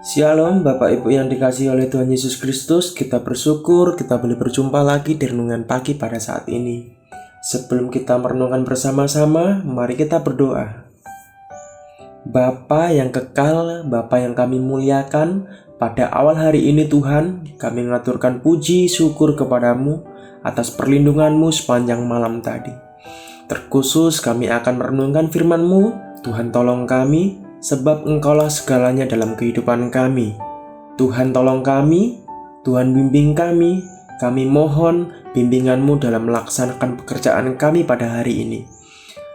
Shalom Bapak Ibu yang dikasihi oleh Tuhan Yesus Kristus. Kita bersyukur kita boleh berjumpa lagi di renungan pagi pada saat ini. Sebelum kita merenungkan bersama-sama, mari kita berdoa. Bapa yang kekal, Bapa yang kami muliakan, pada awal hari ini Tuhan, kami mengaturkan puji syukur kepadamu atas perlindungan-Mu sepanjang malam tadi. Terkhusus kami akan merenungkan firman-Mu. Tuhan tolong kami, sebab Engkaulah segalanya dalam kehidupan kami. Tuhan tolong kami, Tuhan bimbing kami mohon bimbingan-Mu dalam melaksanakan pekerjaan kami pada hari ini.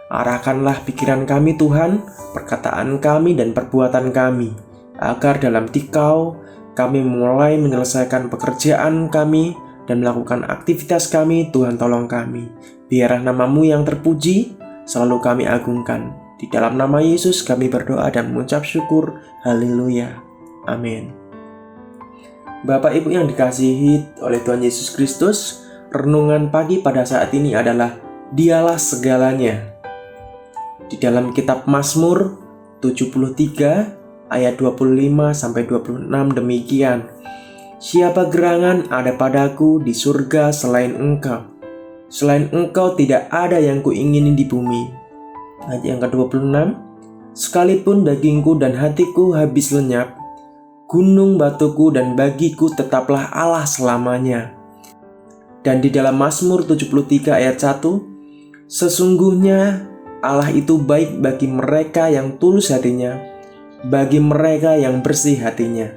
Arahkanlah pikiran kami Tuhan, perkataan kami dan perbuatan kami, agar dalam Dikau kami mulai menyelesaikan pekerjaan kami dan melakukan aktivitas kami. Tuhan tolong kami, biarlah nama-Mu yang terpuji, selalu kami agungkan. Di dalam nama Yesus kami berdoa dan mengucap syukur. Haleluya. Amin. Bapak Ibu yang dikasihi oleh Tuhan Yesus Kristus, renungan pagi pada saat ini adalah Dialah segalanya. Di dalam kitab Mazmur 73 ayat 25-26 demikian. Siapa gerangan ada padaku di surga selain Engkau? Selain Engkau tidak ada yang kuingini di bumi. Ayat yang ke-26, sekalipun dagingku dan hatiku habis lenyap, gunung batuku dan bagiku tetaplah Allah selamanya. Dan di dalam Mazmur 73 ayat 1, sesungguhnya Allah itu baik bagi mereka yang tulus hatinya, bagi mereka yang bersih hatinya.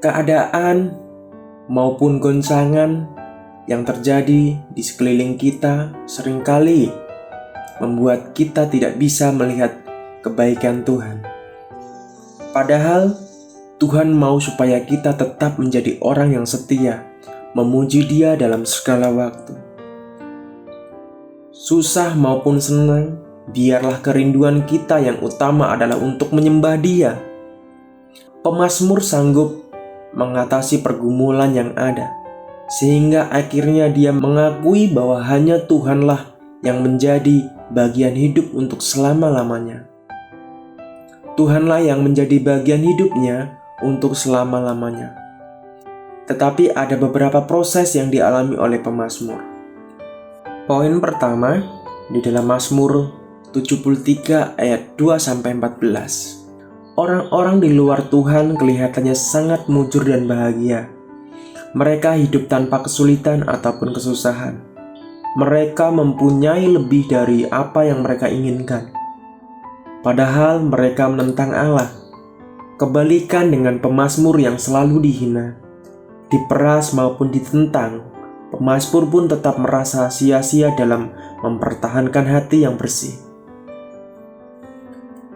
Keadaan maupun goncangan yang terjadi di sekeliling kita seringkali membuat kita tidak bisa melihat kebaikan Tuhan. Padahal Tuhan mau supaya kita tetap menjadi orang yang setia, memuji Dia dalam segala waktu. Susah maupun senang, biarlah kerinduan kita yang utama adalah untuk menyembah Dia. Pemazmur sanggup mengatasi pergumulan yang ada, sehingga akhirnya dia mengakui bahwa hanya Tuhanlah yang menjadi bagian hidup untuk selama-lamanya. Tuhanlah yang menjadi bagian hidupnya untuk selama-lamanya. Tetapi ada beberapa proses yang dialami oleh pemazmur. Poin pertama, di dalam Mazmur 73 ayat 2-14. Orang-orang di luar Tuhan kelihatannya sangat mujur dan bahagia. Mereka hidup tanpa kesulitan ataupun kesusahan. Mereka mempunyai lebih dari apa yang mereka inginkan. Padahal mereka menentang Allah. Kebalikan dengan pemazmur yang selalu dihina, diperas maupun ditentang, pemazmur pun tetap merasa sia-sia dalam mempertahankan hati yang bersih.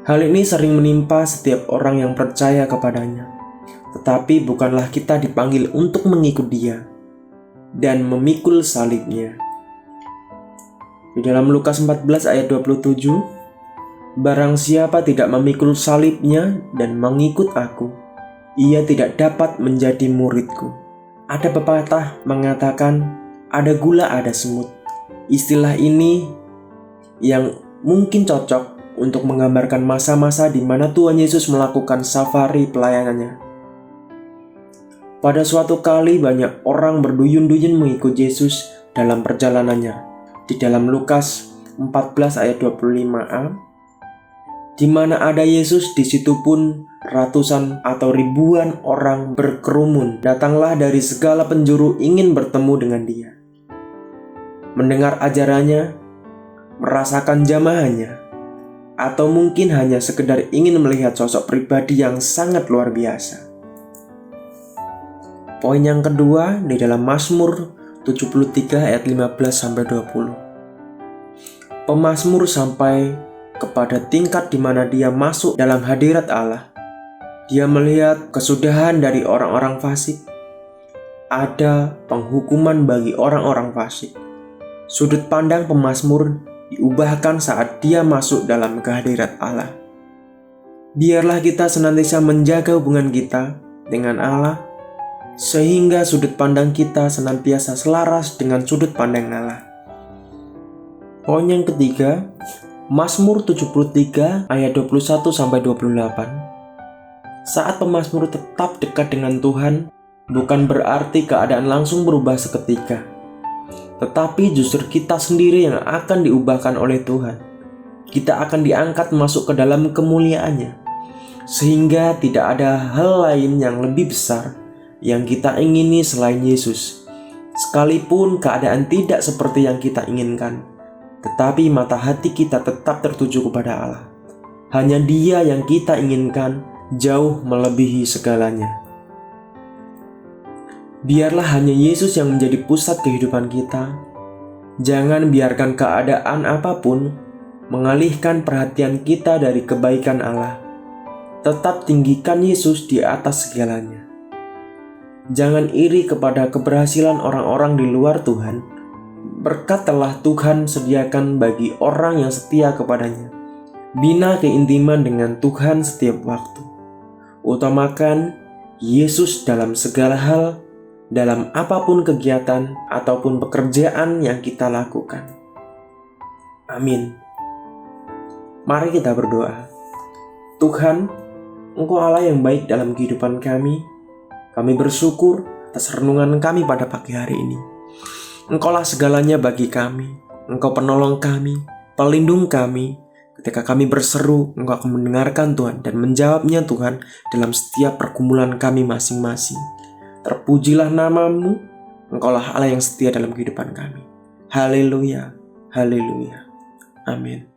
Hal ini sering menimpa setiap orang yang percaya kepadanya. Tetapi bukanlah kita dipanggil untuk mengikut Dia dan memikul salibnya. Di dalam Lukas 14 ayat 27, barang siapa tidak memikul salibnya dan mengikut aku, ia tidak dapat menjadi muridku. Ada pepatah mengatakan, ada gula ada semut. Istilah ini yang mungkin cocok untuk menggambarkan masa-masa di mana Tuhan Yesus melakukan safari pelayanannya. Pada suatu kali banyak orang berduyun-duyun mengikut Yesus dalam perjalanannya. Di dalam Lukas 14 ayat 25a, di mana ada Yesus, di situ pun ratusan atau ribuan orang berkerumun datanglah dari segala penjuru ingin bertemu dengan Dia, mendengar ajarannya, merasakan jamahannya, atau mungkin hanya sekedar ingin melihat sosok pribadi yang sangat luar biasa. Poin yang kedua di dalam Mazmur 73 ayat 15-20. Pemazmur sampai kepada tingkat di mana dia masuk dalam hadirat Allah. Dia melihat kesudahan dari orang-orang fasik. Ada penghukuman bagi orang-orang fasik. Sudut pandang pemazmur diubahkan saat dia masuk dalam kehadirat Allah. Biarlah kita senantiasa menjaga hubungan kita dengan Allah, sehingga sudut pandang kita senantiasa selaras dengan sudut pandang Allah. Poin yang ketiga, Mazmur 73 ayat 21-28. Saat pemazmur tetap dekat dengan Tuhan, bukan berarti keadaan langsung berubah seketika, tetapi justru kita sendiri yang akan diubahkan oleh Tuhan. Kita akan diangkat masuk ke dalam kemuliaannya, sehingga tidak ada hal lain yang lebih besar yang kita ingini selain Yesus. Sekalipun keadaan tidak seperti yang kita inginkan, tetapi mata hati kita tetap tertuju kepada Allah. Hanya Dia yang kita inginkan, jauh melebihi segalanya. Biarlah hanya Yesus yang menjadi pusat kehidupan kita. Jangan biarkan keadaan apapun mengalihkan perhatian kita dari kebaikan Allah. Tetap tinggikan Yesus di atas segalanya. Jangan iri kepada keberhasilan orang-orang di luar Tuhan. Berkat telah Tuhan sediakan bagi orang yang setia kepadanya. Bina keintiman dengan Tuhan setiap waktu. Utamakan Yesus dalam segala hal, dalam apapun kegiatan ataupun pekerjaan yang kita lakukan. Amin. Mari kita berdoa. Tuhan, Engkau Allah yang baik dalam kehidupan kami. Kami bersyukur atas renungan kami pada pagi hari ini. Engkaulah segalanya bagi kami. Engkau penolong kami, pelindung kami. Ketika kami berseru, Engkau akan mendengarkan Tuhan dan menjawabnya Tuhan dalam setiap pergumulan kami masing-masing. Terpujilah nama-Mu, Engkaulah Allah yang setia dalam kehidupan kami. Haleluya, haleluya, amin.